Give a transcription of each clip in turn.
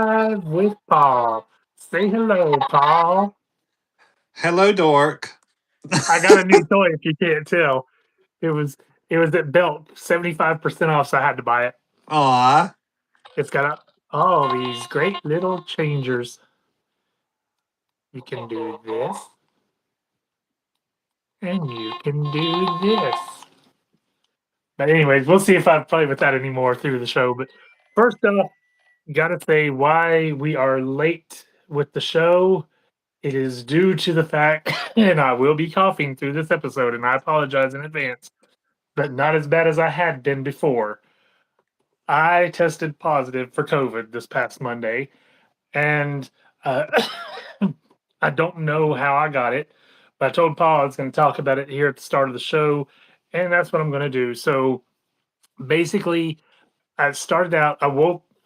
Live with Paul. Say hello, Paul. Hello, dork. I got a new toy if you can't tell. It was it was at Belt, 75% off, so I had to buy it. Aw. It's got all these great little changers. You can do this, and you can do this. But anyways, we'll see if I play with that anymore through the show. But first off, gotta say why we are late with the show. It is due to the fact, and I will be coughing through this episode, and I apologize in advance, but not as bad as I had been before. I tested positive for COVID this past Monday, and uh, I don't know how I got it, but I told Paul I was going to talk about it here at the start of the show, and that's what I'm going to do. So basically, I started out, I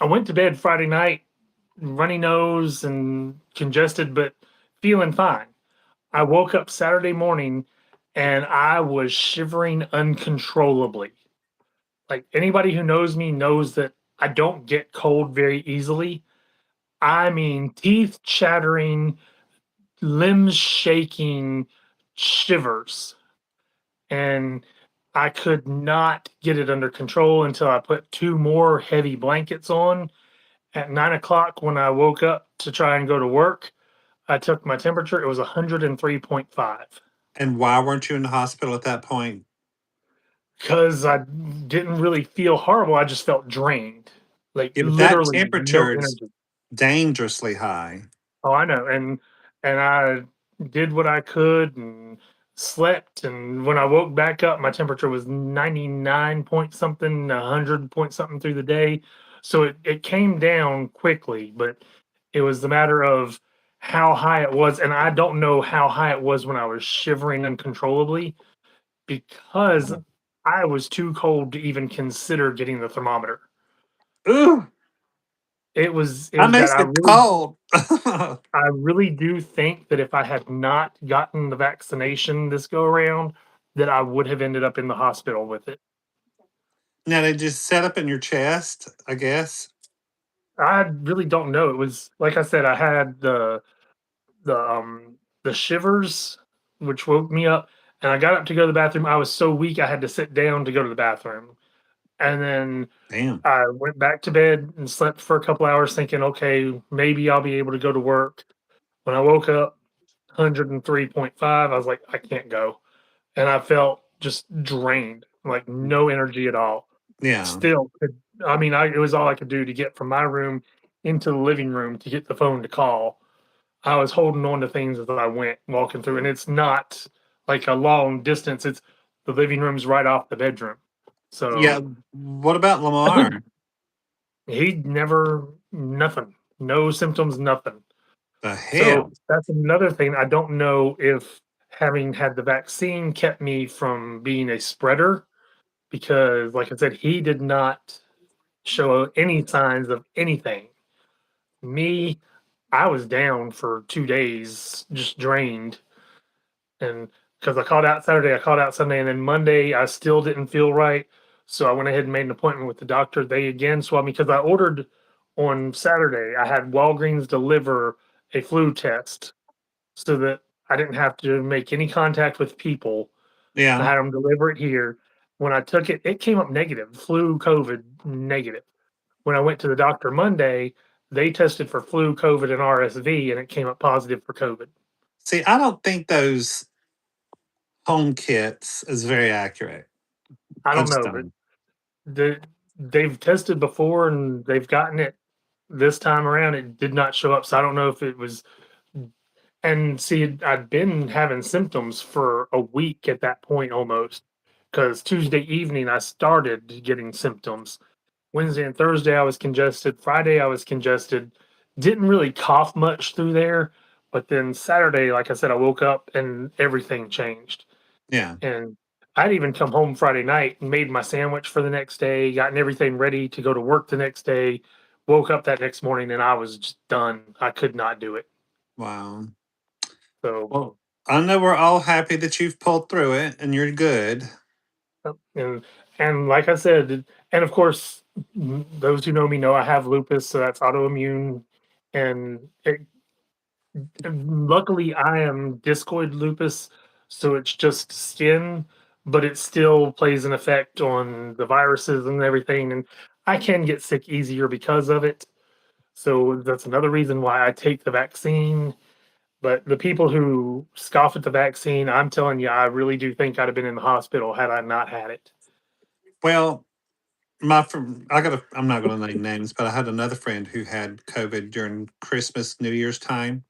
went to bed Friday night, runny nose and congested, but feeling fine. I woke up Saturday morning and I was shivering uncontrollably. Like anybody who knows me knows that I don't get cold very easily. I mean, teeth chattering, limbs shaking, shivers. And I could not get it under control until I put two more heavy blankets on. At 9 o'clock, when I woke up to try and go to work, I took my temperature. It was 103.5. And why weren't you in the hospital at that point? Because I didn't really feel horrible. I just felt drained, like Yeah, but that literally no temperature is energy. dangerously high. Oh, I know, and I did what I could and slept. And when I woke back up, my temperature was 99 point something, 100 point something through the day. So it came down quickly, but it was the matter of how high it was. And I don't know how high it was when I was shivering uncontrollably because I was too cold to even consider getting the thermometer. Ooh, It that was that makes it cold. I really do think that if I had not gotten the vaccination this go around, that I would have ended up in the hospital with it. Now they just set up in your chest, I guess. I really don't know. It was like I said, I had the shivers, which woke me up, and I got up to go to the bathroom. I was so weak I had to sit down to go to the bathroom. And then Damn. I went back to bed and slept for a couple hours thinking, okay, maybe I'll be able to go to work. When I woke up, 103.5, I was like, I can't go. And I felt just drained, like no energy at all. Yeah. Still could I mean, it was all I could do to get from my room into the living room to get the phone to call. I was holding on to things as I went walking through, and it's not like a long distance. It's the living room's right off the bedroom. Yeah. So What about Lamar? he never nothing, no symptoms, nothing. The So hell? that's another thing. I don't know if having had the vaccine kept me from being a spreader because, like I said, he did not show any signs of anything. Me, I was down for 2 days, just drained. And because I called out Saturday, I called out Sunday, and then Monday, I still didn't feel right. So I went ahead and made an appointment with the doctor. They again swabbed me because I ordered on Saturday. I had Walgreens deliver a flu test so that I didn't have to make any contact with people. I Yeah. had them deliver it here. When I took it, it came up negative, flu, COVID negative. When I went to the doctor Monday, they tested for flu, COVID, and RSV, and it came up positive for COVID. See, I don't think those home kits is very accurate. I I don't just know, but don't. the they've tested before and they've gotten it this time around. It did not show up, so I don't know if it was. And see, I'd been having symptoms for a week at that point almost, because Tuesday evening I started getting symptoms. Wednesday and Thursday I was congested. Friday I was congested. Didn't really cough much through there, but then Saturday, like I said, I woke up and everything changed. Yeah. And I'd even come home Friday night and made my sandwich for the next day, gotten everything ready to go to work the next day. Woke up that next morning and I was just done. I could not do it. Wow. So Well, I know we're all happy that you've pulled through it and you're good. and like I said, and of course, those who know me know I have lupus, so that's autoimmune, and luckily I am discoid lupus, so it's just skin, but it still plays an effect on the viruses and everything, and I can get sick easier because of it. So that's another reason why I take the vaccine. But the people who scoff at the vaccine, I'm telling you, I really do think I'd have been in the hospital had I not had it. Well, I'm not going to name names, but I had another friend who had COVID during Christmas, New Year's time.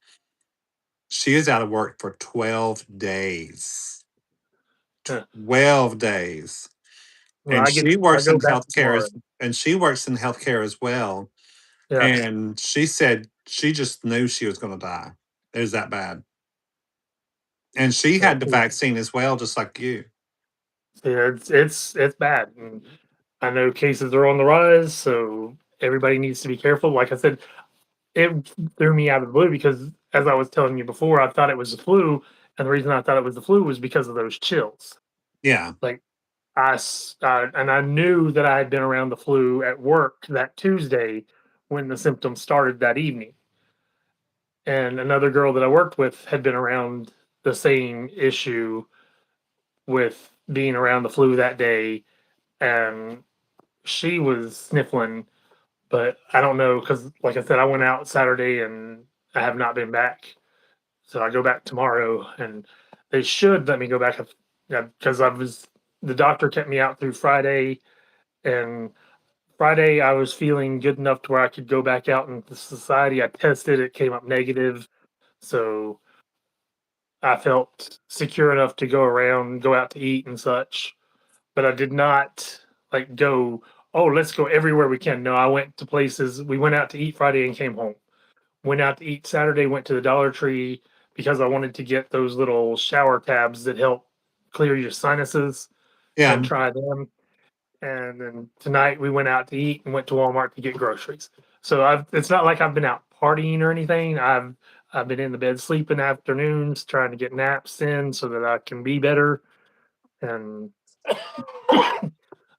She is out of work for 12 days. Huh. 12 days. Well, And she I works go in back healthcare tomorrow. as and she works in healthcare as well. Yeah, And she said she just knew she was going to die. It was that bad. And she so, had the vaccine as well, just like you. yeah, it's bad. And I know cases are on the rise, so everybody needs to be careful. Like I said, it threw me out of the blue because, as I was telling you before, I thought it was the flu, and the reason I thought it was the flu was because of those chills. Yeah. Like and I knew that I had been around the flu at work that Tuesday when the symptoms started that evening. And another girl that I worked with had been around the same issue with being around the flu that day, and she was sniffling. But I don't know because, like I said, I went out Saturday and I have not been back. So I go back tomorrow, and they should let me go back because the doctor kept me out through Friday, and Friday I was feeling good enough to where I could go back out into society. I tested, it came up negative, so I felt secure enough to go around, go out to eat and such. But I did not like go, oh, let's go everywhere we can. No, I went to places. We went out to eat Friday and came home. Went out to eat Saturday, went to the Dollar Tree because I wanted to get those little shower tabs that help clear your sinuses and Yeah. try them. And then tonight we went out to eat and went to Walmart to get groceries. So it's not like I've been out partying or anything. I've been in the bed sleeping afternoons, trying to get naps in so that I can be better. And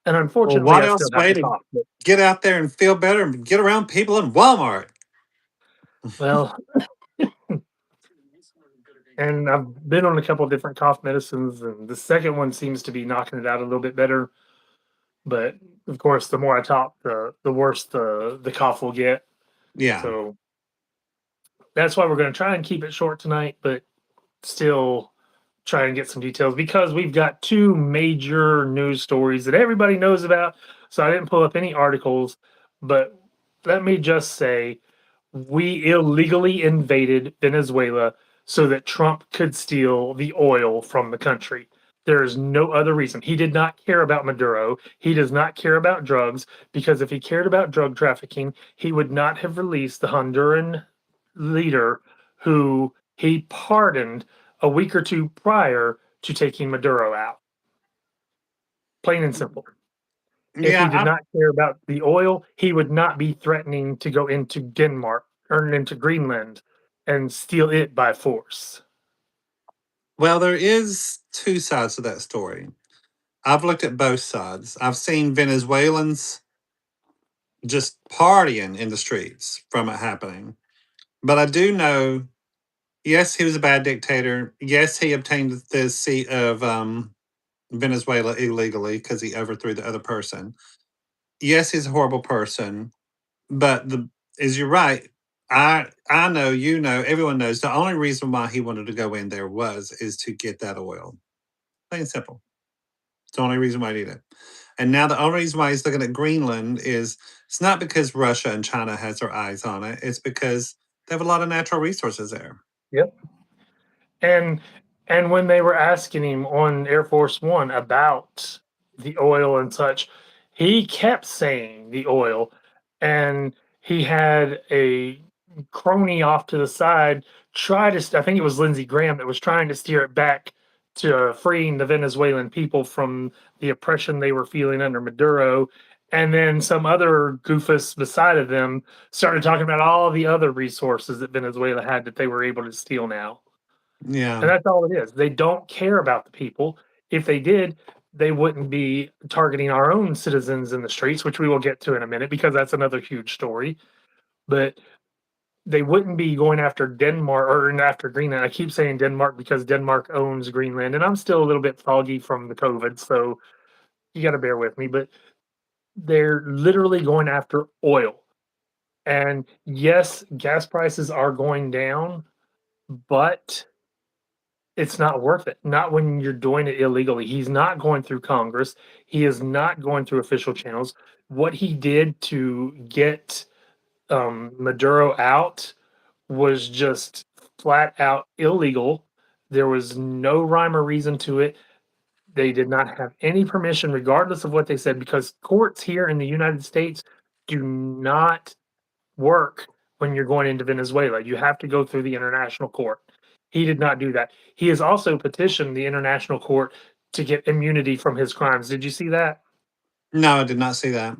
and Well, unfortunately, what I still else have way the to cough. But, get out there and feel better and get around people in Walmart? well, and I've been on a couple of different cough medicines, and the second one seems to be knocking it out a little bit better. But of course, the more I talk, the worse the cough will get. Yeah. So that's why we're going to try and keep it short tonight, but still try and get some details because we've got two major news stories that everybody knows about. So I didn't pull up any articles, but let me just say we illegally invaded Venezuela so that Trump could steal the oil from the country. There is no other reason. He did not care about Maduro. He does not care about drugs because if he cared about drug trafficking, he would not have released the Honduran leader who he pardoned a week or two prior to taking Maduro out. Plain and simple. If he Yeah. did not care about the oil, he would not be threatening to go into Denmark or into Greenland and steal it by force. Well, there is two sides to that story. I've looked at both sides. I've seen Venezuelans just partying in the streets from it happening. But I do know, yes, he was a bad dictator. Yes, he obtained the seat of Venezuela illegally because he overthrew the other person. Yes, he's a horrible person. But the is you're right. I know, you know, everyone knows the only reason why he wanted to go in there is to get that oil. Plain and simple. It's the only reason why he did it. And now the only reason why he's looking at Greenland is it's not because Russia and China has their eyes on it. It's because they have a lot of natural resources there. Yep. And and when they were asking him on Air Force One about the oil and such, he kept saying the oil, and he had a crony off to the side try to. I think it was Lindsey Graham that was trying to steer it back to freeing the Venezuelan people from the oppression they were feeling under Maduro. And then some other goofus beside of them started talking about all the other resources that Venezuela had that they were able to steal now. Yeah. And that's all it is. They don't care about the people. If they did, they wouldn't be targeting our own citizens in the streets, which we will get to in a minute because that's another huge story. But they wouldn't be going after Denmark or after Greenland. I keep saying Denmark because Denmark owns Greenland, and I'm still a little bit foggy from the COVID, so you got to bear with me. But they're literally going after oil. And yes, gas prices are going down, but it's not worth it. Not when you're doing it illegally. He's not going through Congress. He is not going through official channels. What he did to get Maduro out was just flat out illegal. There was no rhyme or reason to it. They did not have any permission, regardless of what they said, because courts here in the United States do not work when you're going into Venezuela. You have to go through the international court. He did not do that. He has also petitioned the international court to get immunity from his crimes. Did you see that? No, I did not see that.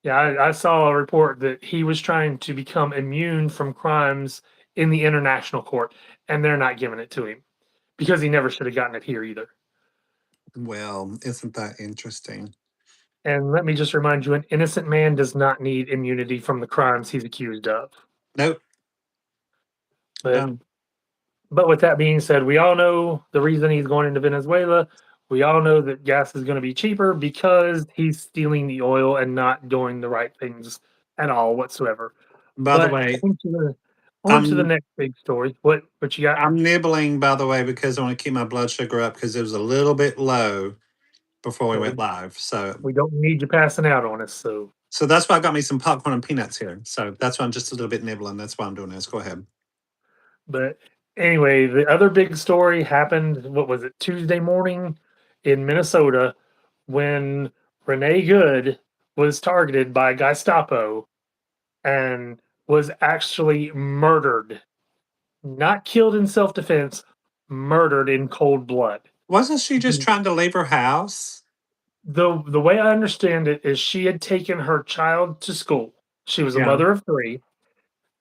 Yeah, I saw a report that he was trying to become immune from crimes in the international court, and they're not giving it to him because he never should have gotten it here either. Well, isn't that interesting? And let me just remind you, an innocent man does not need immunity from the crimes he's accused of. Nope. But No. But with that being said, we all know the reason he's going into Venezuela. We all know that gas is going to be cheaper because he's stealing the oil and not doing the right things at all whatsoever. By the But way, on to the I'm next big story. What you got? I'm nibbling, by the way, because I want to keep my blood sugar up because it was a little bit low before we Well, went live. So we don't need you passing out on us. So, so that's why I got me some popcorn and peanuts here. So that's why I'm just a little bit nibbling. That's why I'm doing this. Go ahead. but anyway, the other big story happened. What was it? Tuesday morning in Minnesota when Renee Good was targeted by gICEstapo and was actually murdered, not killed in self defense, murdered in cold blood. Wasn't she just The, trying to leave her house? the way I understand it is she had taken her child to school. She was a Yeah. mother of three,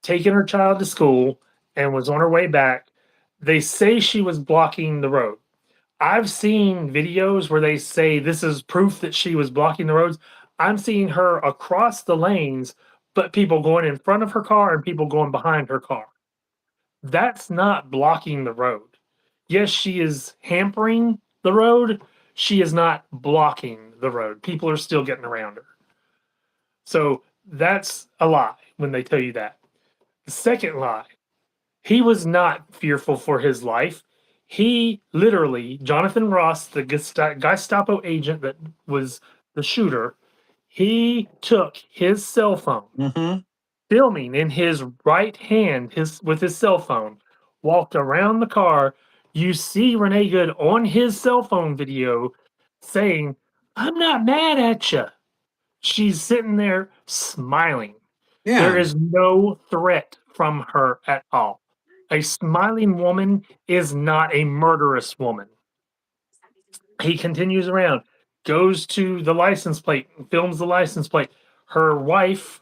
taken her child to school, and was on her way back. They say she was blocking the road. I've seen videos where they say this is proof that she was blocking the roads. I'm seeing her across the lanes, but people going in front of her car and people going behind her car. That's not blocking the road. Yes, she is hampering the road. She is not blocking the road. People are still getting around her. So that's a lie when they tell you that. The second lie, he was not fearful for his life. He literally, Jonathan Ross, the Gestapo agent that was the shooter, he took his cell phone, Mm-hmm. filming in his right hand, his with his cell phone, walked around the car. You see Renee Good on his cell phone video saying, "I'm not mad at you." She's sitting there smiling. There Yeah. is no threat from her at all. A smiling woman is not a murderous woman. He continues around, goes to the license plate, films the license plate. Her wife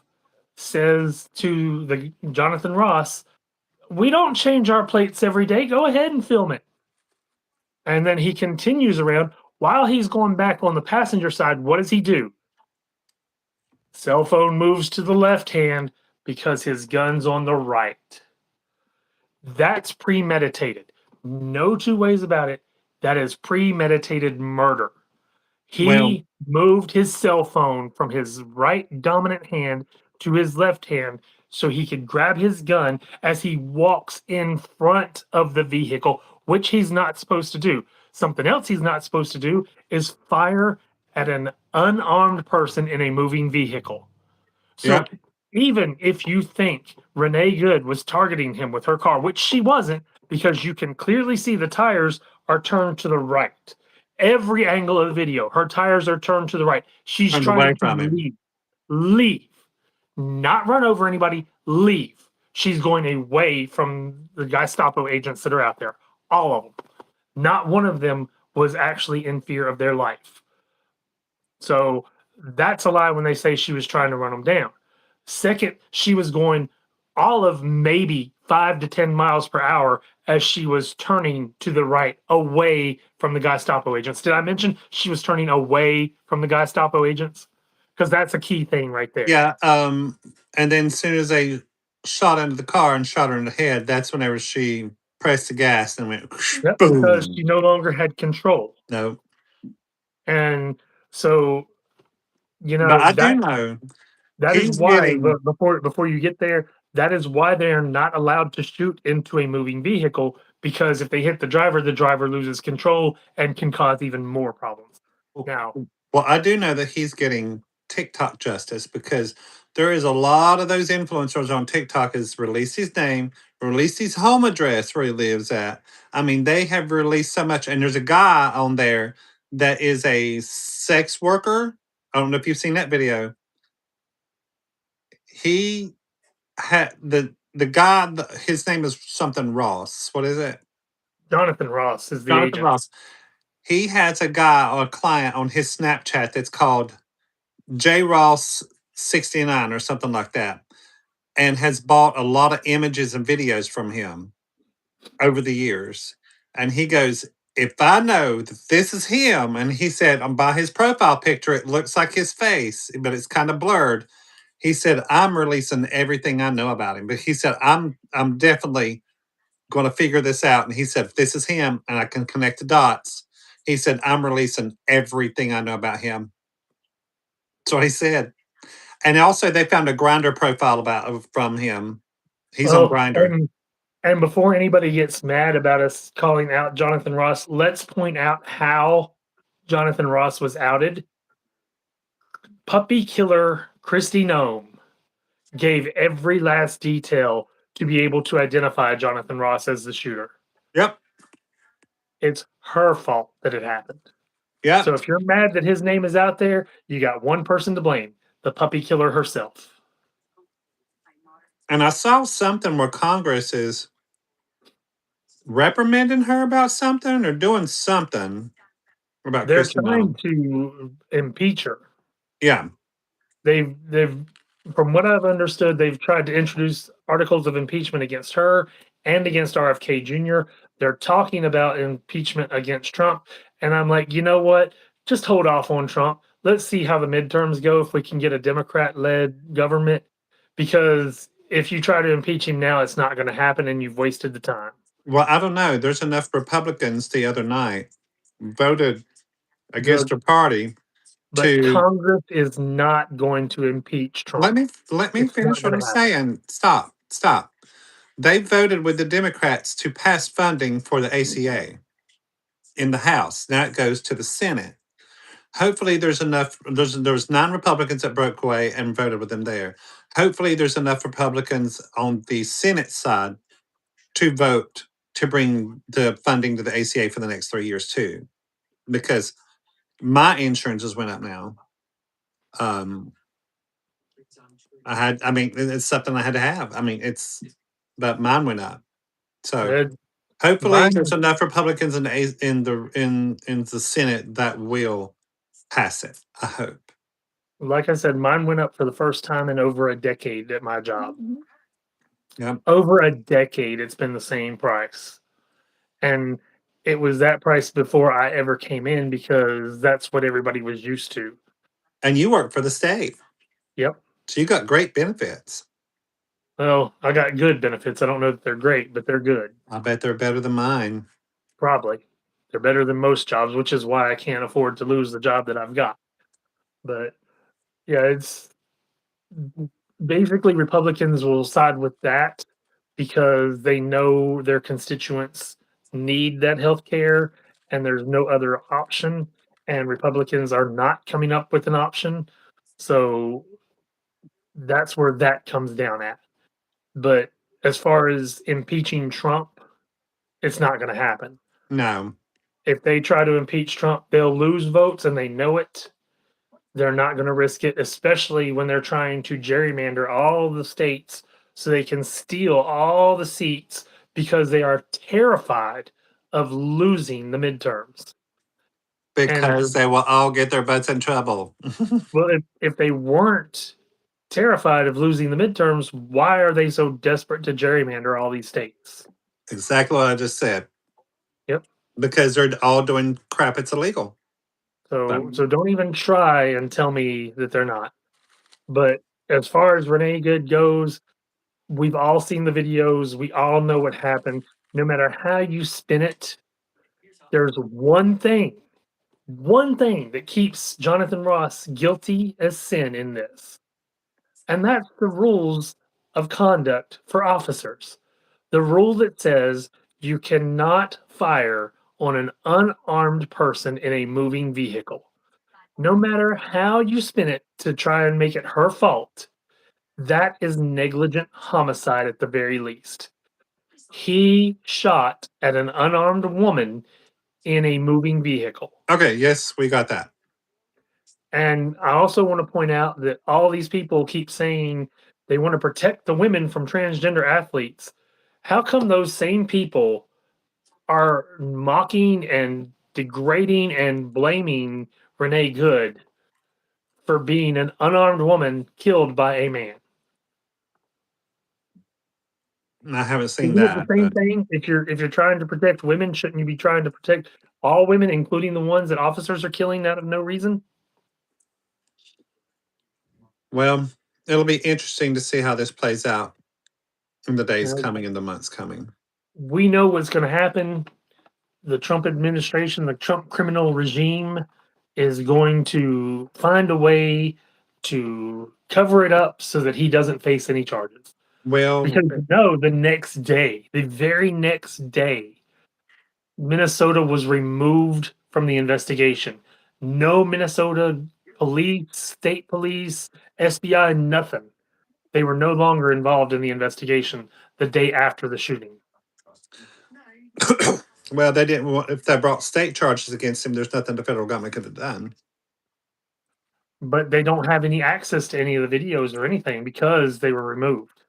says to the Jonathan Ross, "We don't change our plates every day. Go ahead and film it." And then he continues around. While he's going back on the passenger side, what does he do? Cell phone moves to the left hand because his gun's on the right. That's premeditated. No two ways about it. That is premeditated murder. Well, He moved his cell phone from his right dominant hand to his left hand so he could grab his gun as he walks in front of the vehicle, which he's not supposed to do. Something else he's not supposed to do is fire at an unarmed person in a moving vehicle. So yep. even if you think Renee Good was targeting him with her car, which she wasn't, because you can clearly see the tires are turned to the right. Every angle of the video, her tires are turned to the right. She's Turned away trying from to him. leave, not run over anybody, leave. She's going away from the Gestapo agents that are out there, all of them. Not one of them was actually in fear of their life. So that's a lie when they say she was trying to run them down. Second, she was going all of maybe 5 to 10 miles per hour as she was turning to the right away from the gICEstapo agents. Did I mention she was turning away from the gICEstapo agents? Because that's a key thing right there. Yeah. And then as soon as they shot into the car and shot her in the head, that's whenever she pressed the gas and went Yep, because boom. she no longer had control. No. And so, But I do that know that is he's why, getting but before you get there, that is why they are not allowed to shoot into a moving vehicle, because if they hit the driver loses control and can cause even more problems. Now, well, I do know that he's getting TikTok justice because there is a lot of those influencers on TikTok has released his name, released his home address where he lives at. I mean, they have released so much, and there's a guy on there that is a sex worker. I don't know if you've seen that video. He had the guy. His name is something Ross. What is it? Jonathan Ross is the Jonathan agent. Ross. He has a guy or a client on his Snapchat that's called J Ross 69 or something like that, and has bought a lot of images and videos from him over the years. And he goes, if I know that this is him, and he said, by his profile picture, it looks like his face, but it's kind of blurred. He said, I'm releasing everything I know about him. But he said, I'm definitely going to figure this out. And he said, if this is him and I can connect the dots, he said, I'm releasing everything I know about him. That's what he said. And also, they found a Grinder profile about from him. He's on Oh, Grinder. and before anybody gets mad about us calling out Jonathan Ross, let's point out how Jonathan Ross was outed. Puppy killer Christy Nome gave every last detail to be able to identify Jonathan Ross as the shooter. Yep. It's her fault that it happened. Yep. So if you're mad that his name is out there, you got one person to blame, the puppy killer herself. And I saw something where Congress is reprimanding her about something or doing something about They're Christy trying Nome. to impeach her. Yeah. They've from what I've understood, they've tried to introduce articles of impeachment against her and against RFK Jr. They're talking about impeachment against Trump. And I'm like, you know what? Just hold off on Trump. Let's see how the midterms go if we can get a Democrat led government. Because if you try to impeach him now, it's not going to happen and you've wasted the time. Well, I don't know. There's enough Republicans the other night voted against The her party But to Congress is not going to impeach let Trump. me It's not finish what going I'm to happen. saying. Stop. They voted with the Democrats to pass funding for the ACA in the House. Now it goes to the Senate. Hopefully there's enough there's 9 Republicans that broke away and voted with them there. Hopefully there's enough Republicans on the Senate side to vote to bring the funding to the ACA for the next 3 years too. Because my insurances went up now. Um I mean it's something I had to have. I mean but mine went up. So Uh, hopefully there's Mine, enough Republicans in the Senate that will pass it. I hope. like I said, mine went up for the first time in over a decade at my job. Yep. Over a decade, it's been the same price. And it was that price before I ever came in because that's what everybody was used to. And you work for the state. Yep. So you got great benefits. Well, I got good benefits. I don't know that they're great, but they're good. I bet they're better than mine. Probably. They're better than most jobs, which is why I can't afford to lose the job that I've got. But yeah, it's basically Republicans will side with that because they know their constituents need that health care and there's no other option. And Republicans are not coming up with an option. So that's where that comes down at. But as far as impeaching Trump, it's not going to happen. No. If they try to impeach Trump, they'll lose votes and they know it. They're not going to risk it, especially when they're trying to gerrymander all the states so they can steal all the seats because they are terrified of losing the midterms. And Because they will all get their butts in trouble. well, if they weren't terrified of losing the midterms, why are they so desperate to gerrymander all these states? Exactly what I just said. Yep. Because they're all doing crap. It's illegal. So don't even try and tell me that they're not. But as far as Renee Good goes, we've all seen the videos. We all know what happened. No matter how you spin it, there's one thing that keeps Jonathan Ross guilty as sin in this, and that's the rules of conduct for officers. The rule that says you cannot fire on an unarmed person in a moving vehicle. No matter how you spin it to try and make it her fault, that is negligent homicide at the very least. He shot at an unarmed woman in a moving vehicle. Okay, yes, we got that. And I also want to point out that all these people keep saying they want to protect the women from transgender athletes. How come those same people are mocking and degrading and blaming Renee Good for being an unarmed woman killed by a man? I haven't seen Isn't it the that, same but thing? If you're trying to protect women, shouldn't you be trying to protect all women, including the ones that officers are killing out of no reason? well, it'll be interesting to see how this plays out in the You days know, coming, in the months coming. we know what's going to happen. The Trump administration, the Trump criminal regime, is going to find a way to cover it up so that he doesn't face any charges. Well, Because no, the next day, the very next day, Minnesota was removed from the investigation. No Minnesota police, state police, SBI, nothing. They were no longer involved in the investigation the day after the shooting. well, they didn't want, if they brought state charges against him, there's nothing the federal government could have done. But they don't have any access to any of the videos or anything because they were removed.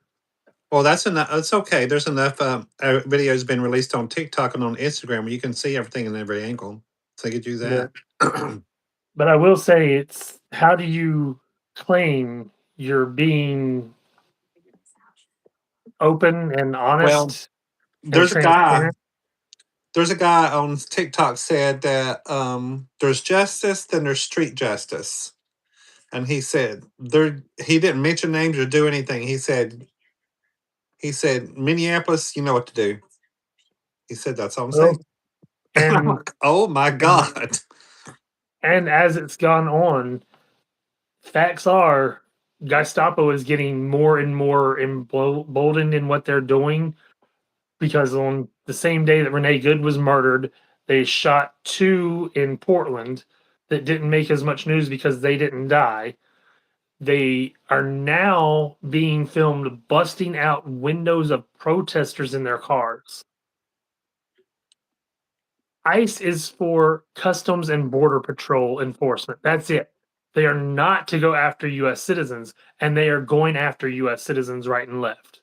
Well, that's enough. It's okay. There's enough videos been released on TikTok and on Instagram where you can see everything in every angle. So you could do But, that. but I will say it's how do you claim you're being open and Well, honest and there's a guy. transparent? There's a guy on TikTok said that there's justice, then there's street justice, and he said there. He didn't mention names or do anything. He said Minneapolis, you know what to do. He said that's all I'm saying. Well, And I'm and like, oh my god. and as it's gone on, facts are gICEstapo is getting more and more emboldened in what they're doing because on the same day that Renee Good was murdered, they shot two in Portland that didn't make as much news because they didn't die. They are now being filmed busting out windows of protesters in their cars. ICE is for Customs and Border Patrol enforcement. That's it. They are not to go after US citizens, and they are going after US citizens right and left.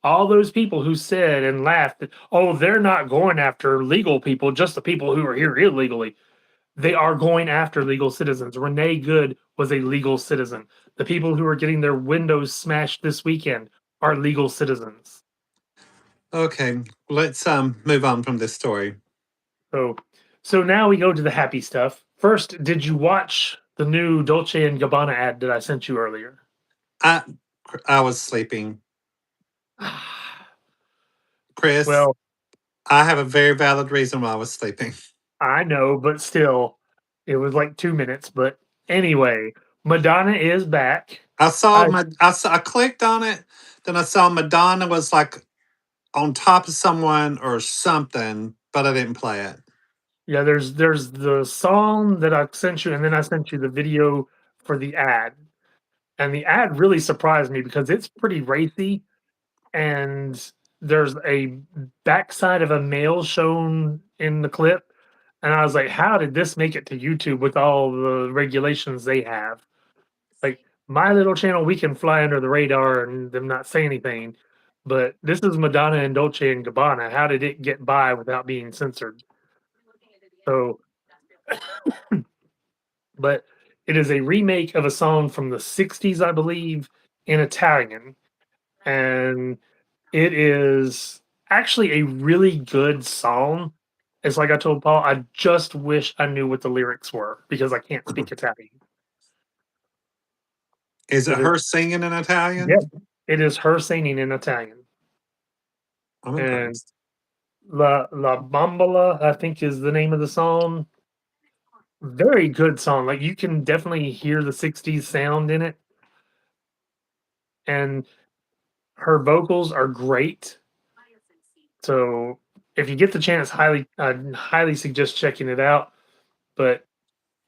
All those people who said and laughed that, oh, they're not going after legal people, just the people who are here illegally. They are going after legal citizens. Renee Good was a legal citizen. The people who are getting their windows smashed this weekend are legal citizens. Okay, let's move on from this story. So, so now we go to the happy stuff. First, did you watch the new Dolce and Gabbana ad that I sent you earlier? I I was sleeping. Chris, Well, I have a very valid reason why I was sleeping. I know, but still, it was like 2 minutes. But anyway, Madonna is back. I I clicked on it, then I saw Madonna was like on top of someone or something, but I didn't play it. Yeah, there's the song that I sent you, and then I sent you the video for the ad. And the ad really surprised me because it's pretty racy, and there's a backside of a male shown in the clip. And I was like, how did this make it to YouTube with all the regulations they have? Like my little channel, we can fly under the radar and them not say anything. But this is Madonna and Dolce and Gabbana. How did it get by without being censored? So, but it is a remake of a song from the 60s, I believe. in Italian, and it is actually a really good song. It's like I told Paul, I just wish I knew what the lyrics were because I can't speak Italian. Is it But it, her singing in yeah, Italian? it is her singing in Italian. I'm And impressed. La Bambola, I think is the name of the song. Very good song. Like you can definitely hear the 60s sound in it. And her vocals are great. So if you get the chance, highly suggest checking it out. But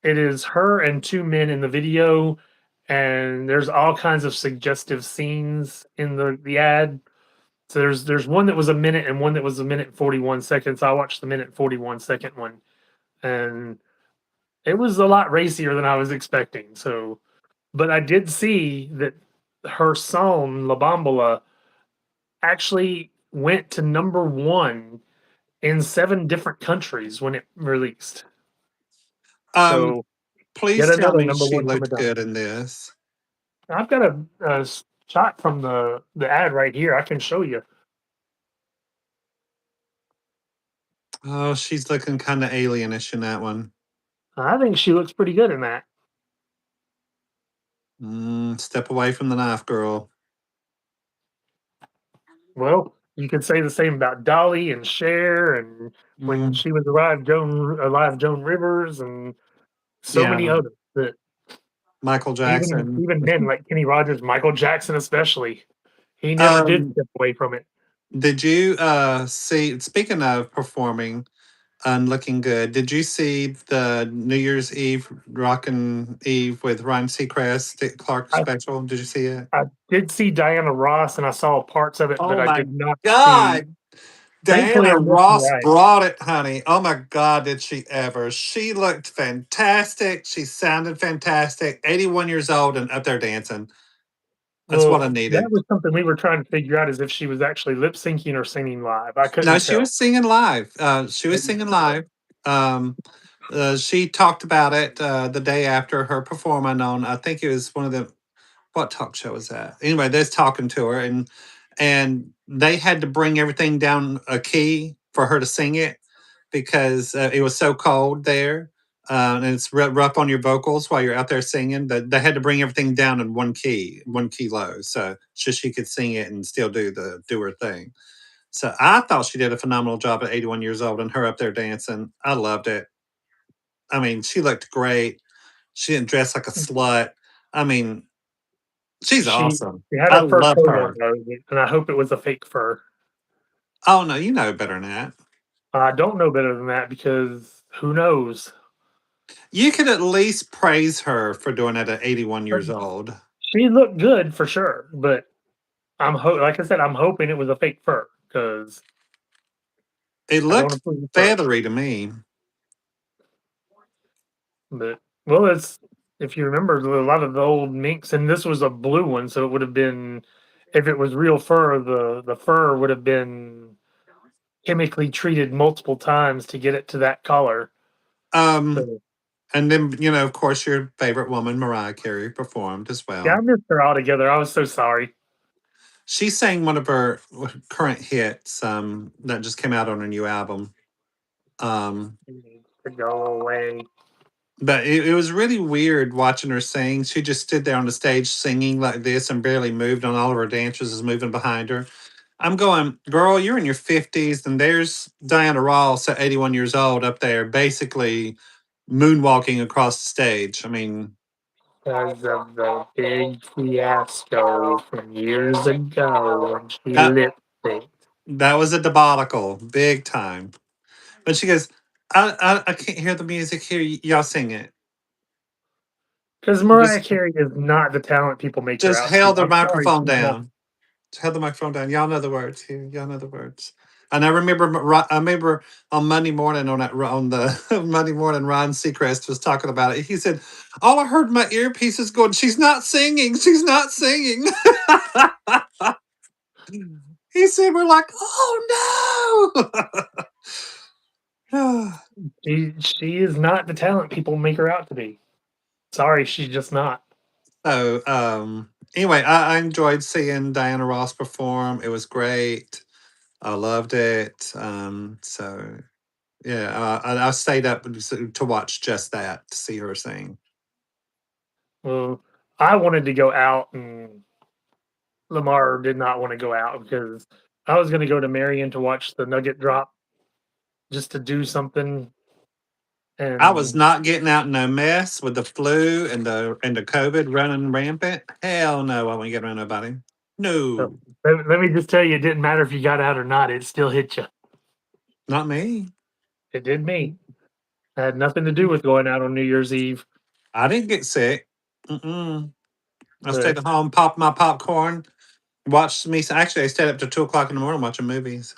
it is her and two men in the video, and there's all kinds of suggestive scenes in the ad. So there's one that was a minute and one that was a minute and 41 seconds. I watched the minute and 41-second one, and it was a lot racier than I was expecting. So, but I did see that her song La Bambola actually went to number one in 7 different countries when it released. Um, So, yet please tell another me number she one for looked Madonna. good in this. I've got a shot from the ad right here. I can show you. Oh, she's looking kind of alienish in that one. I think she looks pretty good in that. Step away from the knife, girl. Well, you could say the same about Dolly and Cher, and when Mm, she was alive, Joan Rivers, and so yeah, many others that Michael even Jackson. even men like Kenny Rogers, Michael Jackson, especially, he never did Um, step away from it. did you see? Speaking of performing and looking good, did you see the New Year's Eve Rockin' Eve with Ryan Seacrest, Dick Clark I special? Did you see it? I did see Diana Ross, and I saw parts of it, but Oh I my did not see. God. Thankfully, Diana it wasn't Ross right. brought it, honey. Oh my God, did she ever? She looked fantastic. She sounded fantastic. 81 years old and up there dancing. That's what Well, I that needed. was something we were trying to figure out is if she was actually lip syncing or singing live. I No, couldn't she tell. was singing live. She was singing live. Um, she talked about it the day after her performing on, I think it was one of the, what talk show was that? Anyway, they're talking to her, and they had to bring everything down a key for her to sing it because it was so cold there. And it's rough on your vocals while you're out there singing. That they had to bring everything down in one key low, so she could sing it and still do her thing. So I thought she did a phenomenal job at 81 years old and her up there dancing. I loved it. I mean, she looked great. She didn't dress like a slut. I mean, she's She awesome. she had I her fur love coat on her. though, and I hope it was a fake fur. Oh no, you know better than that. I don't know better than that because who knows? You could at least praise her for doing it at 81 But years old. she looked good for sure, but like I said, I'm hoping it was a fake fur because It I don't looked approve of fur. feathery to me. But well, it's if you remember a lot of the old minks, and this was a blue one, so it would have been if it was real fur, the fur would have been chemically treated multiple times to get it to that color. Um, So and then of course, your favorite woman, Mariah Carey, performed as yeah, I well. missed her altogether. I was so sorry. She sang one of her current hits that just came out on a new album. Um, She needs to go away. but it was really weird watching her sing. She just stood there on the stage singing like this and barely moved, and all of her dancers is moving behind her. I'm going, girl, you're in your 50s, and there's Diana Ross at 81 years old up there, basically moonwalking across the stage. I mean, Because of the big fiasco from years ago when she that lip synced. that was a debacle, big time. But she goes, I can't hear the music here. Y'all sing it. Because Mariah Just Carey is not the talent people make her just out to be. held the I'm sorry, microphone she's not. down. Just held the microphone down. Y'all know the words here. Y'all know the words. And I remember on Monday morning on the Monday morning, Ron Seacrest was talking about it. He said, "All I heard in my earpiece is going, she's not singing. She's not singing." He said, "We're like, oh no." She is not the talent people make her out to be. Sorry, she's just not. So, Anyway, I enjoyed seeing Diana Ross perform. It was great. I loved it. So yeah, I stayed up to watch just that to see her sing. Well, I wanted to go out, and Lamar did not want to go out because I was going to go to Marion to watch the Nugget drop just to do something. I was And not getting out in no mess with the flu and the COVID running rampant. Hell no, I won't get around nobody. so No, let me just tell you, it didn't matter if you got out or not; it still hit you. not me. It did me. It had nothing to do with going out on New Year's Eve, I didn't get sick. Mm-mm. I stayed but at home, popped my popcorn, watched me. Actually, I stayed up to 2 o'clock in the morning watching movies.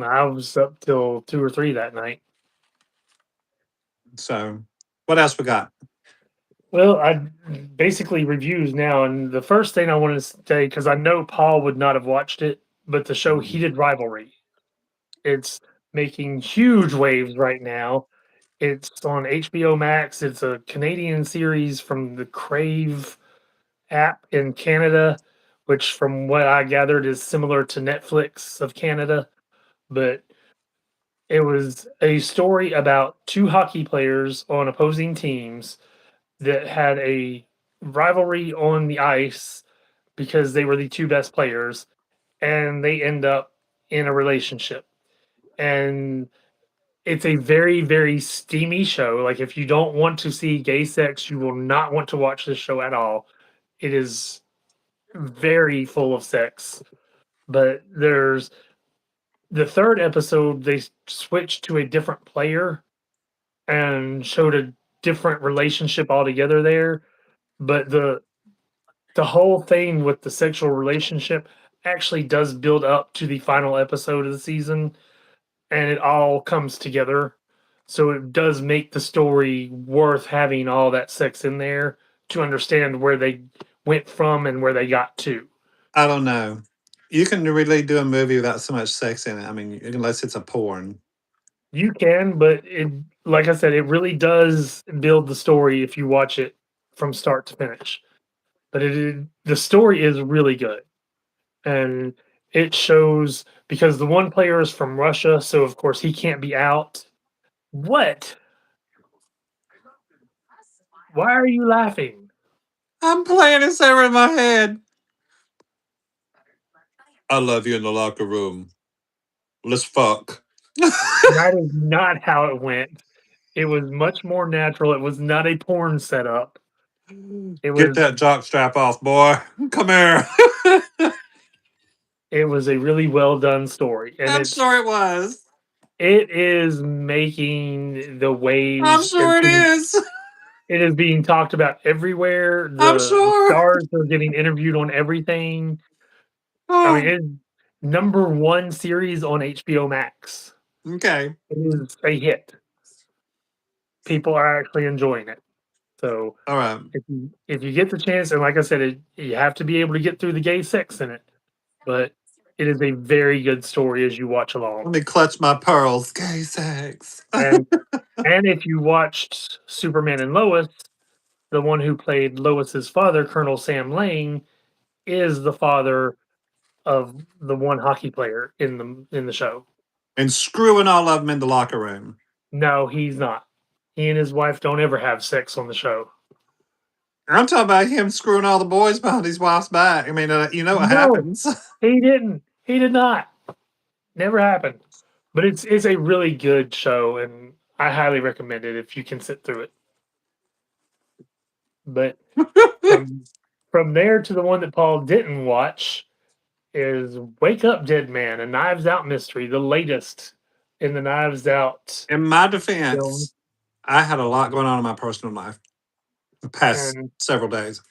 I was up till 2 or 3 that night. So, what else we got? Well, I basically reviews now, and the first thing I want to say, because I know Paul would not have watched it, but the show Mm. Heated Rivalry, it's making huge waves right now. It's on HBO Max. It's a Canadian series from the Crave app in Canada, which, from what I gathered, is similar to Netflix of Canada. But it was a story about two hockey players on opposing teams that had a rivalry on the ice because they were the two best players, and they end up in a relationship. And it's a very, very steamy show. Like, if you don't want to see gay sex, you will not want to watch this show at all. It is very full of sex. But there's the third episode, they switched to a different player and showed a different relationship altogether there. But the whole thing with the sexual relationship actually does build up to the final episode of the season, and it all comes together. So it does make the story worth having all that sex in there to understand where they went from and where they got to. I don't know. You can really do a movie without so much sex in it. I mean, unless it's a porn. You can, but it, like I said, it really does build the story if you watch it from start to finish. But the story is really good, and it shows because the one player is from Russia, so of course he can't be out. What? Why are you laughing? I'm playing this over in my head. I love you in the locker room. Let's fuck. That is not how it went. It was much more natural. It was not a porn setup. It Get was that jock strap off, boy. Come here. it was a really well done story, and I'm sure it was. it is making the I'm waves. sure it is. It is being talked about everywhere. I'm The sure. stars are getting interviewed on everything. I mean, Oh, it's number one series on HBO Max. okay. It is a hit. People are actually enjoying it. So All right. if you get the chance, and like I said, you have to be able to get through the gay sex in it, but it is a very good story as you watch along. Let me clutch my pearls. Gay sex. And if you watched Superman and Lois, the one who played Lois's father, Colonel Sam Lane, is the father of the one hockey player in the show. And screwing all of them in the locker room. No, he's not. He and his wife don't ever have sex on the show. I'm talking about him screwing all the boys behind his wife's back. I mean, you know what No, happens. he didn't. He did not. Never happened. But it's a really good show, and I highly recommend it if you can sit through it. But from there to the one that Paul didn't watch is Wake Up Dead Man, a Knives Out mystery, the latest in the Knives Out In my film. defense, I had a lot going on in my personal life the past And several days.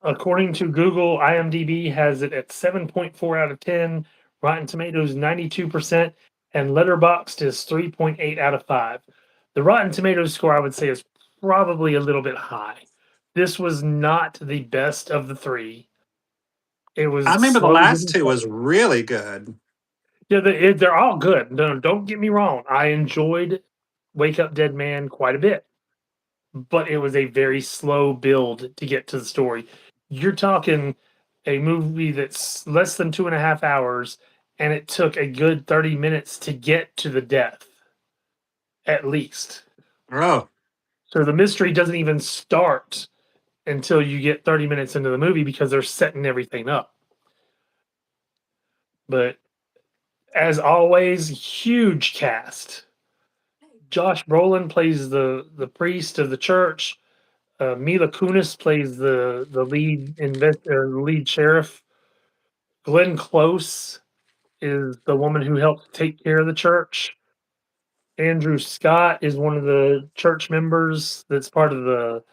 according to Google, IMDb has it at 7.4 out of 10, Rotten Tomatoes 92%, and Letterboxd is 3.8 out of 5. The Rotten Tomatoes score, I would say, is probably a little bit high. This was not the best of the three. It I was remember the slowly last getting two was better. really good. Yeah, they're all good. No, don't get me wrong. I enjoyed Wake Up Dead Man quite a bit. but it was a very slow build to get to the story. You're talking a movie that's less than 2.5 hours, and it took a good 30 minutes to get to the death, at least. Oh, So the mystery doesn't even start until you get 30 minutes into the movie because they're setting everything up. But as always, huge cast. Josh Brolin plays the priest of the church. Mila Kunis plays the lead sheriff. Glenn Close is the woman who helped take care of the church. Andrew Scott is one of the church members that's part of the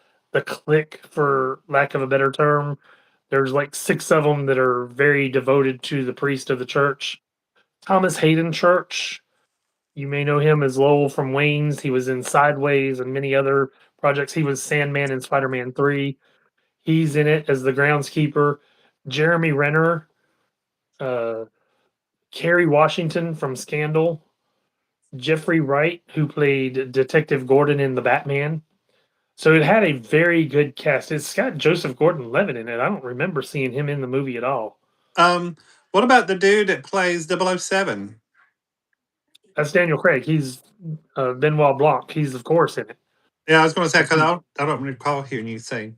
clique, for lack of a better term. There's like six of them that are very devoted to the priest of the church. Thomas Hayden Church, you may know him as Lowell from Wayne's. He was in Sideways and many other projects. He was Sandman in Spider-Man 3. He's in it as the groundskeeper. Jeremy Renner, uh, Kerry Washington from Scandal, Jeffrey Wright, who played Detective Gordon in The Batman. So it had a very good cast. It's got Joseph Gordon-Levitt in it. I don't remember seeing him in the movie at all. um, what about the dude that plays 007? That's Daniel Craig. He's Benoit Blanc. He's of course in it. Yeah, I was going to say because I don't recall hearing you say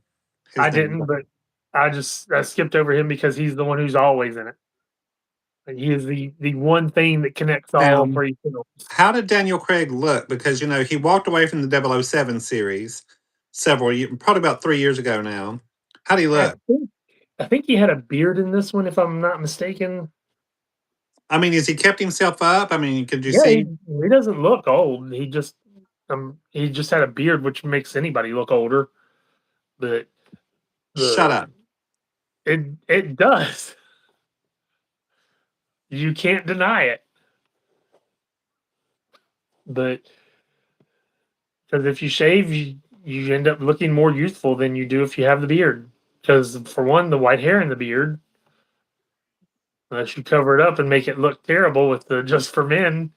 I his name. didn't, but I skipped over him because he's the one who's always in it. Like, he is the one thing that connects all Now, three films. how did Daniel Craig look? Because he walked away from the 007 series several years, probably about 3 years ago now. How do he I look? think I think he had a beard in this one, if I'm not mistaken. I mean, has he kept himself up? I mean, could you Yeah, see? he doesn't look old. He just had a beard, which makes anybody look older. But Shut the up. it does. You can't deny it. But because if you shave, you end up looking more youthful than you do if you have the beard. Because for one, the white hair in the beard, unless you cover it up and make it look terrible with the just for men.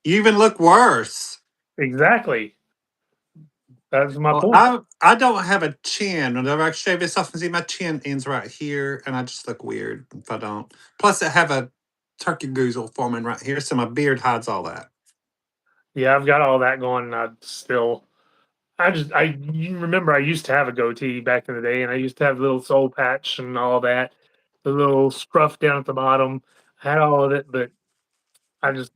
You even look worse. Exactly. That's my Well, point. I don't have a chin. Whenever I shave this off, and see my chin ends right here, and I just look weird if I don't. Plus, I have a turkey goozle forming right here, so my beard hides all that. Yeah, I've got all that going. I still, you remember I used to have a goatee back in the day, and I used to have a little soul patch and all that, the little scruff down at the bottom. I had all of it, but I just,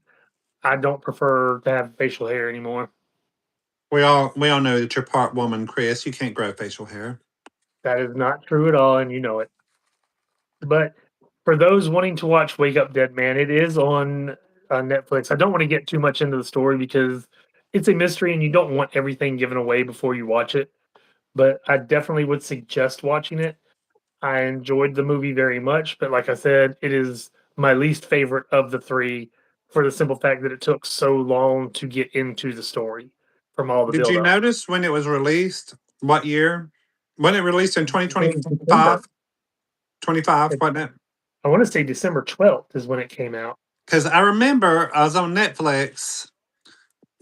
I don't prefer to have facial hair anymore. We all know that you're part woman, Chris. You can't grow facial hair. That is not true at all, and you know it. But for those wanting to watch Wake Up Dead Man, it is on Netflix. I don't want to get too much into the story because it's a mystery and you don't want everything given away before you watch it. But I definitely would suggest watching it. I enjoyed the movie very much, but like I said, it is my least favorite of the three for the simple fact that it took so long to get into the story from all the Did build you up. notice when it was released? What year? When it released in In 2025? December. 25, wasn't it? I want to say December 12th is when it came out. Because I remember I was on Netflix,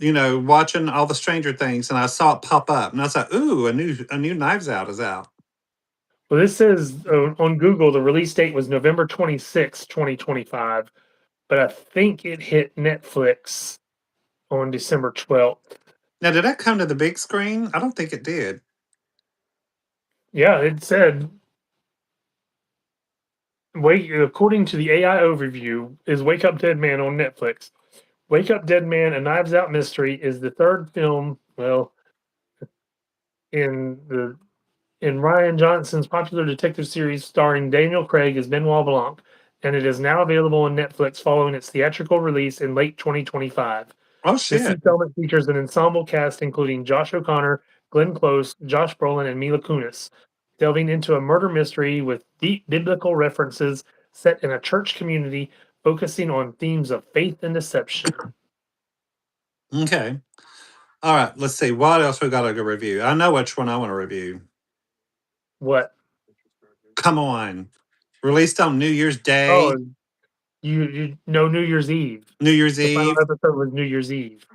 watching all the Stranger Things, and I saw it pop up, and I was like, "Ooh, a new Knives Out is out." Well, this says on Google the release date was November 26th, 2025, but I think it hit Netflix on December 12th. Now, did that come to the big screen? I don't think it did. Yeah, it said, wait, according to the AI overview, is Wake Up Dead Man on Netflix. Wake Up Dead Man, a Knives Out mystery, is the third film, well, in the in Ryan Johnson's popular detective series starring Daniel Craig as Benoit Blanc, and it is now available on Netflix following its theatrical release in late 2025. Oh This shit! installment features an ensemble cast including Josh O'Connor, Glenn Close, Josh Brolin, and Mila Kunis, delving into a murder mystery with deep biblical references set in a church community focusing on themes of faith and deception. Okay, all right. Let's see what else we got to go review. I know which one I want to review. What? Come on, released on New Year's Oh, Day, you know New Year's Eve. New Year's The final Eve. episode was New Year's Eve.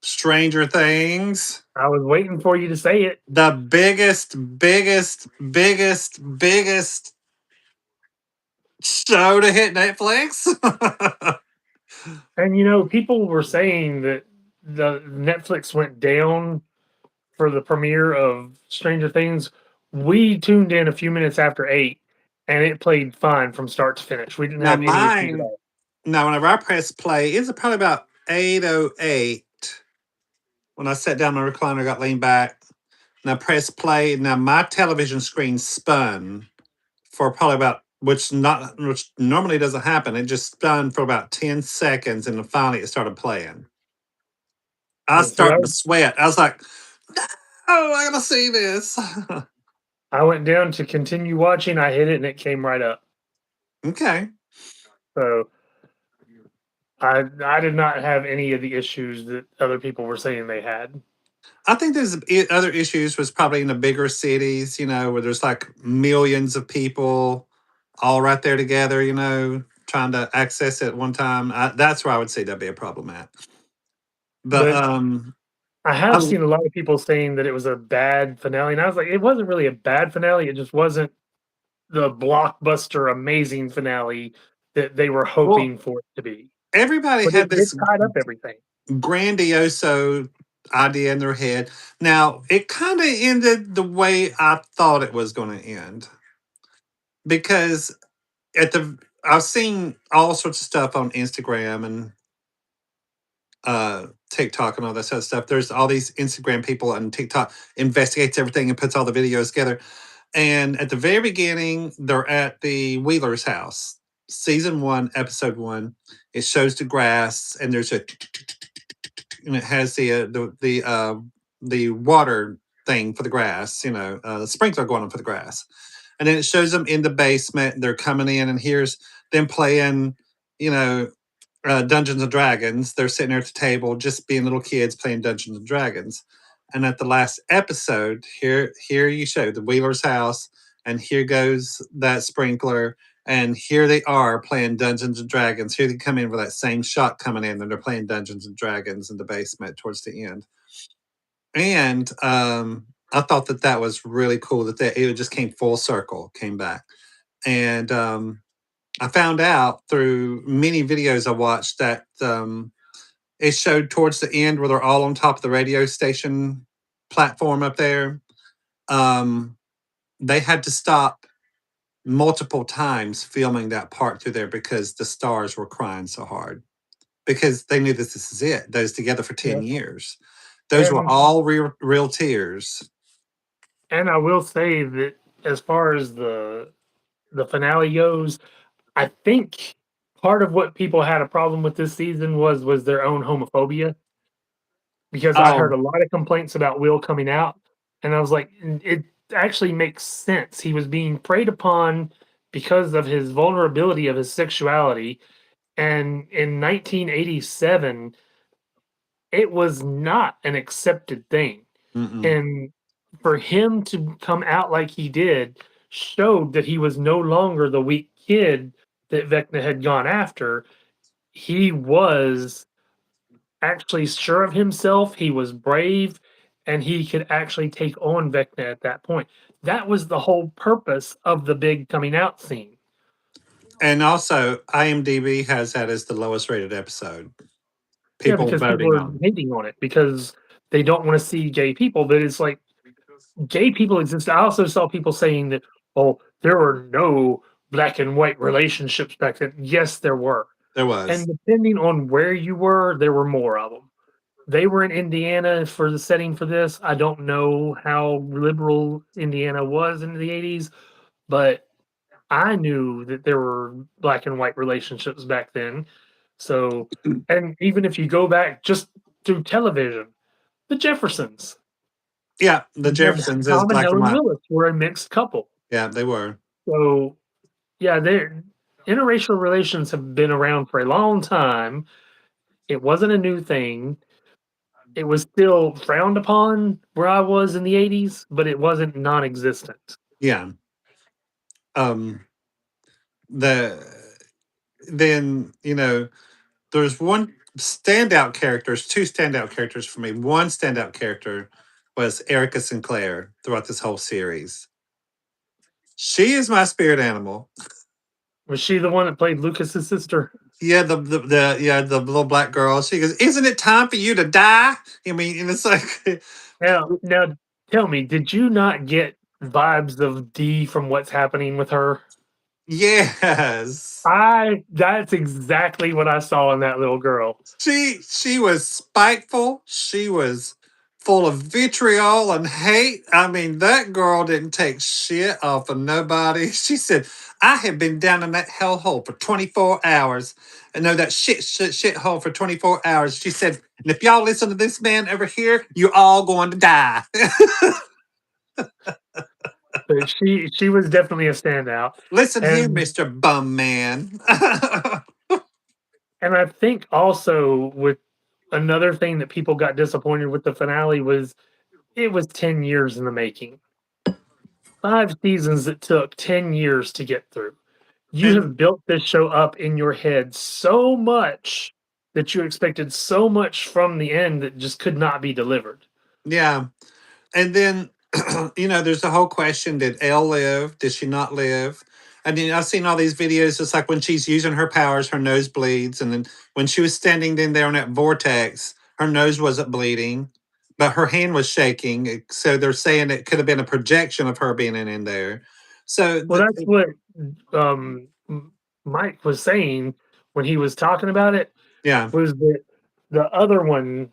Stranger Things. I was waiting for you to say it. The biggest show to hit Netflix. And you know, people were saying that the Netflix went down for the premiere of Stranger Things. We tuned in a few minutes after 8 and it played fine from start to finish. We didn't Now have any issues at mine, all. now whenever I press play, it's probably about 8:08 when I sat down my recliner, got leaned back, and I pressed play. Now my television screen spun for probably about which normally doesn't happen. It just spun for about 10 seconds and then finally it started playing. I was And see, starting to sweat. I was like, no, I gotta see this. I went down to continue watching. I hit it and it came right up. Okay. So I did not have any of the issues that other people were saying they had. I think there's other issues was probably in the bigger cities, where there's like millions of people all right there together, trying to access it at one time. That's where I would say that'd be a problem at. But But I I, have seen a lot of people saying that it was a bad finale, and I was like, it wasn't really a bad finale. It just wasn't the blockbuster, amazing finale that they were well, hoping for it to be. everybody But had it this tied up everything. grandioso idea in their head. Now, it kind of ended the way I thought it was going to end because I've seen all sorts of stuff on Instagram and TikTok and all that sort of stuff. There's all these Instagram people and TikTok investigates everything and puts all the videos together. And at the very beginning, they're at the Wheeler's house. Season 1, episode 1. It shows the grass and there's a and it has the water thing for the grass, the sprinkler going on for the grass. And then it shows them in the basement. They're coming in, and here's them playing, you know, Dungeons and Dragons. They're sitting there at the table, just being little kids playing Dungeons and Dragons. And at the last episode, here you show the Wheeler's house, and here goes that sprinkler, and here they are playing Dungeons and Dragons. Here they come in with that same shot coming in, and they're playing Dungeons and Dragons in the basement towards the end. And I thought that was really cool that it just came full circle, came back. And I found out through many videos I watched that it showed towards the end where they're all on top of the radio station platform up there. Um, they had to stop multiple times filming that part through there because the stars were crying so hard because they knew that this is it. Those together for 10 Yeah. years. Those were And all real tears. and I will say that as far as the finale goes, I think part of what people had a problem with this season was their own homophobia, because I heard Oh, a lot of complaints about Will coming out, and I was like, it actually makes sense. He was being preyed upon because of his vulnerability of his sexuality, and in 1987, it was not an accepted thing. mm-mm. And for him to come out like he did showed that he was no longer the weak kid that Vecna had gone after. He was actually sure of himself, he was brave, and he could actually take on Vecna at that point. That was the whole purpose of the big coming out scene. And also, IMDb has that as the lowest rated episode. Yeah, People because people voting are on. hating on it because they don't want to see gay people, but it's like gay people exist. I also saw people saying that, oh, there were no black and white relationships back then. Yes, there were. There And was. depending on where you were, there were more of them. They were in Indiana for the setting for this. I don't know how liberal Indiana was in the 80s, but I knew that there were black and white relationships back then. So, and even if you go back just through television, the Jeffersons, Yeah, the Jeffersons is Tom and black and Helen white. Willis were a mixed couple. Yeah, they were. So, yeah, they're interracial relations have been around for a long time. It wasn't a new thing. It was still frowned upon where I was in the 80s, but it wasn't non-existent. Yeah. The then there's one. standout characters, two standout characters for me. One standout character was Erica Sinclair throughout this whole series. She is my spirit animal. Was she the one that played Lucas's sister? Yeah, the little black girl. She goes, "Isn't it time for you to die?" I mean, and it's like, Now, tell me, did you not get vibes of D from what's happening with her? yes. That's exactly what I saw in that little girl. She was spiteful. She was full of vitriol and hate. I mean, that girl didn't take shit off of nobody. She said, "I have been down in that hellhole for 24 hours." And no, that shit hole for 24 hours. She said, "And if y'all listen to this man over here, you're all going to die." But she was definitely a standout. Listen here, And Mr. Bum Man. and I think also with another thing that people got disappointed with the finale was it was 10 years in the making. 5 seasons that took 10 years to get through. You and have built this show up in your head so much that you expected so much from the end that just could not be delivered. yeah. And then, there's the whole question: did Elle live? Did she not live? I mean, I've seen all these videos. It's like when she's using her powers, her nose bleeds, and then when she was standing in there on that vortex, her nose wasn't bleeding, but her hand was shaking. So they're saying it could have been a projection of her being in there. So, Well, that's what Mike was saying when he was talking about it yeah, was that the other one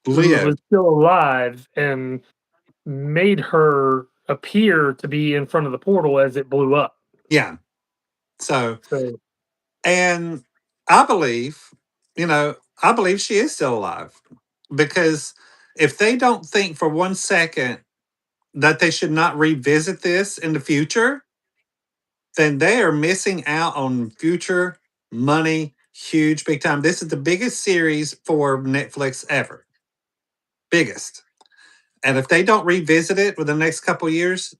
who was lived. still alive and made her appear to be in front of the portal as it blew up. Yeah. So, So, and I believe, I believe she is still alive because if they don't think for 1 second that they should not revisit this in the future, then they are missing out on future money, huge, big time. This is the biggest series for Netflix ever. Biggest. And if they don't revisit it within the next couple of years,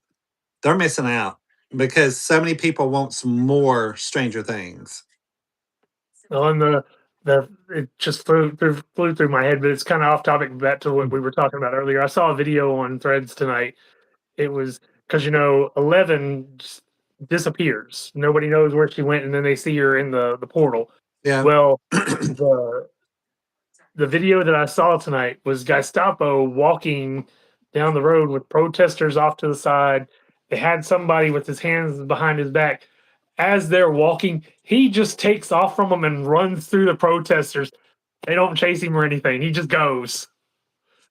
they're missing out because so many people want some more Stranger Things. on the it just flew through my head, but it's kind of off topic back to what we were talking about earlier. I saw a video on Threads tonight. It was because 11 just disappears. Nobody knows where she went, and then they see her in the portal. Yeah. Well, the the video that I saw tonight was gICEstapo walking down the road with protesters off to the side. They had somebody with his hands behind his back. As they're walking, he just takes off from them and runs through the protesters. They don't chase him or anything. He just goes.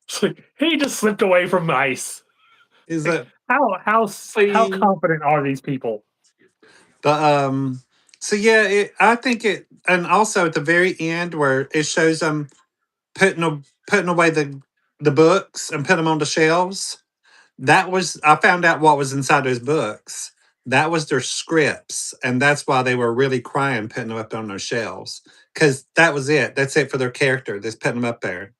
It's like, he just slipped away from ICE. Is Like, that how the confident are these people? so yeah, I think it, and also at the very end where it shows them putting away the books and put them on the shelves. That was, I found out what was inside those books. That was their scripts, and that's why they were really crying putting them up on their shelves because that was it. That's it for their character. Just putting them up there,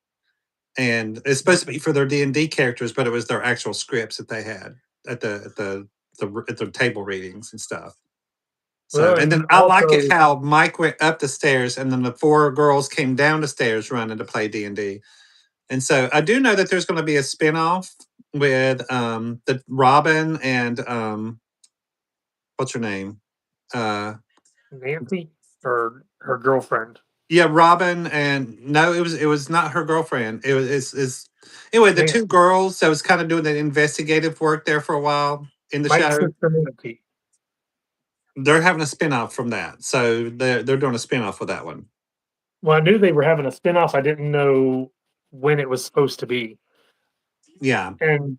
and it's supposed to be for their D&D characters, but it was their actual scripts that they had at the table readings and stuff. So, Well, and then and I like it also, how Mike went up the stairs, and then the four girls came down the stairs running to play D&D. And so I do know that there's going to be a spinoff with the Robin and what's her name? Uh Nancy or her girlfriend, yeah, Robin, and no, it was not her girlfriend. It was is anyway, the two Nancy, girls that was kind of doing the investigative work there for a while in the Mike's show. sister Nancy. They're having a spinoff from that. So they're doing a spinoff with that one. Well, I knew they were having a spinoff. I didn't know when it was supposed to be. Yeah. And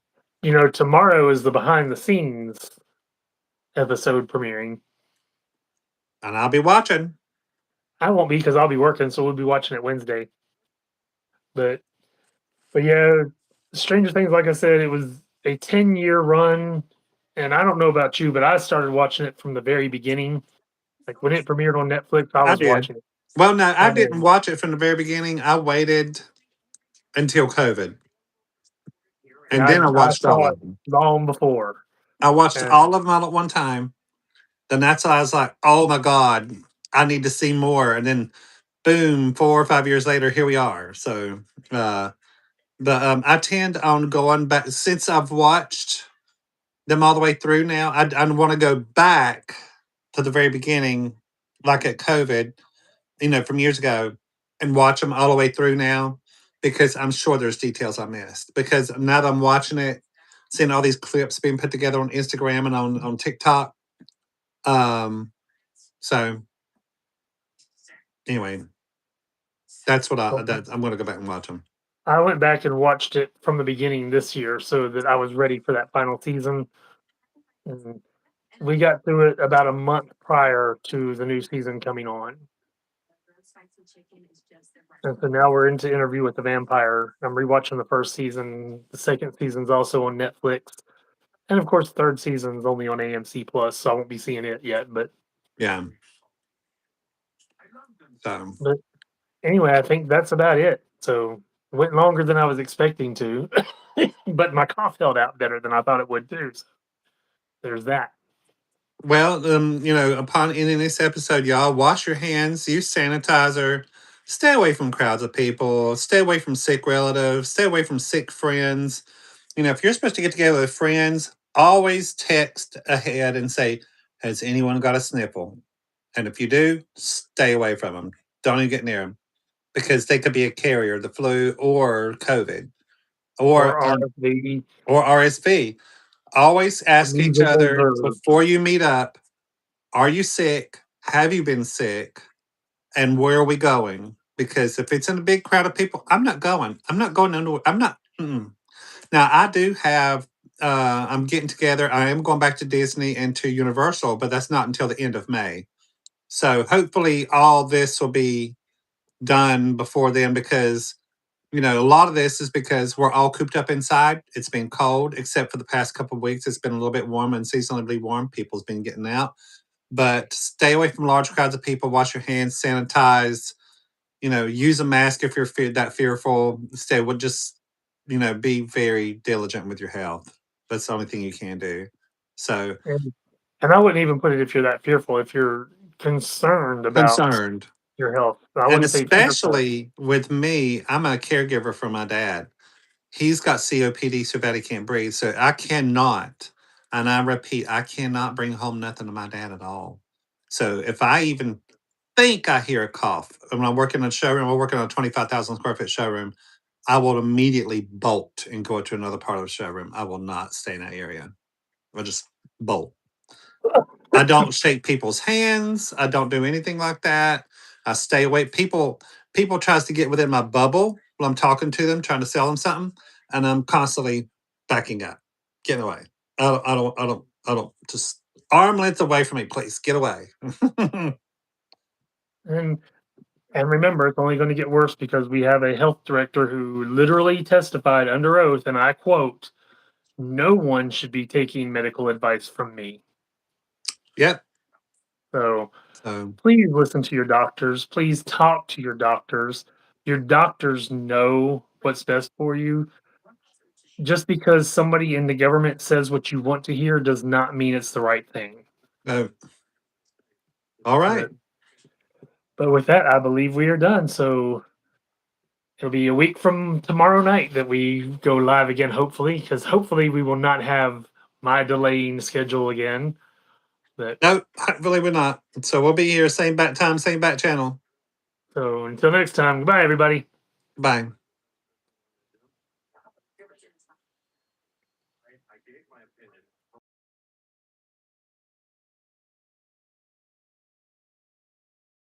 tomorrow is the behind the scenes episode premiering. And I'll be watching. I won't be because I'll be working, so we'll be watching it Wednesday. But yeah, Stranger Things, like I said, it was a 10-year run. And I don't know about you, but I started watching it from the very beginning. Like when it premiered on Netflix, I I was did. watching it. Well, no, I didn't And watch it from the very beginning. I waited until COVID. And then I I watched all saw of it them. long before. I watched And all of them all at one time. Then that's why I was like, oh my God, I need to see more. And then boom, 4 or 5 years later, here we are. So, but I tend on going back since I've watched them all the way through now. I want to go back to the very beginning, like at COVID, from years ago, and watch them all the way through now because I'm sure there's details I missed. Because now that I'm watching it, seeing all these clips being put together on Instagram and on TikTok. So anyway, that's what Well, I'm going to go back and watch them. I went back and watched it from the beginning this year so that I was ready for that final season. And we got through it about a month prior to the new season coming on. And so now we're into Interview with the Vampire. I'm rewatching the first season. The second season's also on Netflix. And of course, third season's only on AMC Plus, so I won't be seeing it yet. Yeah. So But anyway, I think that's about it. So it went longer than I was expecting to, but my cough held out better than I thought it would too. So there's that. well, upon ending this episode, y'all wash your hands, use sanitizer, stay away from crowds of people, stay away from sick relatives, stay away from sick friends. If you're supposed to get together with friends, always text ahead and say, "Has anyone got a sniffle?" And if you do, stay away from them. Don't even get near them because they could be a carrier, the flu or COVID or Or RSV, or RSV. Always ask each measles, other or before you meet up, are you sick? Have you been sick? And where are we going? Because if it's in a big crowd of people, I'm not going. I'm not going nowhere. I'm not. Mm-mm. Now, I do have, I'm getting together. I am going back to Disney and to Universal, but that's not until the end of May. So hopefully all this will be done before then because a lot of this is because we're all cooped up inside. It's been cold, except for the past couple of weeks. It's been a little bit warm and seasonably warm. People's been getting out, but stay away from large crowds of people. Wash your hands, sanitize. Use a mask if you're that fearful. Stay. Would just be very diligent with your health. That's the only thing you can do. So and I wouldn't even put it if you're that fearful. If you're concerned about concerned. your health, I And wouldn't say fearful. especially with me, I'm a caregiver for my dad. He's got COPD so bad he can't breathe. So I cannot, and I repeat, I cannot bring home nothing to my dad at all. So if I even think I hear a cough when I'm working in a showroom, I'm working on a 25,000 square foot showroom, I will immediately bolt and go to another part of the showroom. I will not stay in that area. I'll just bolt. I don't shake people's hands. I don't do anything like that. I stay away. People tries to get within my bubble while I'm talking to them, trying to sell them something, and I'm constantly backing up, getting away. I don't. Just arm length away from me, please. Get away. And remember, it's only going to get worse because we have a health director who literally testified under oath, and I quote, "No one should be taking medical advice from me." Yep. So So please listen to your doctors. Please talk to your doctors. Your doctors know what's best for you. Just because somebody in the government says what you want to hear does not mean it's the right thing. uh, all right. But with that, I believe we are done. So it'll be a week from tomorrow night that we go live again, hopefully, because hopefully we will not have my delaying schedule again. But No, hopefully we're not. So we'll be here, same bat time, same bat channel. so until next time, goodbye, everybody. Bye.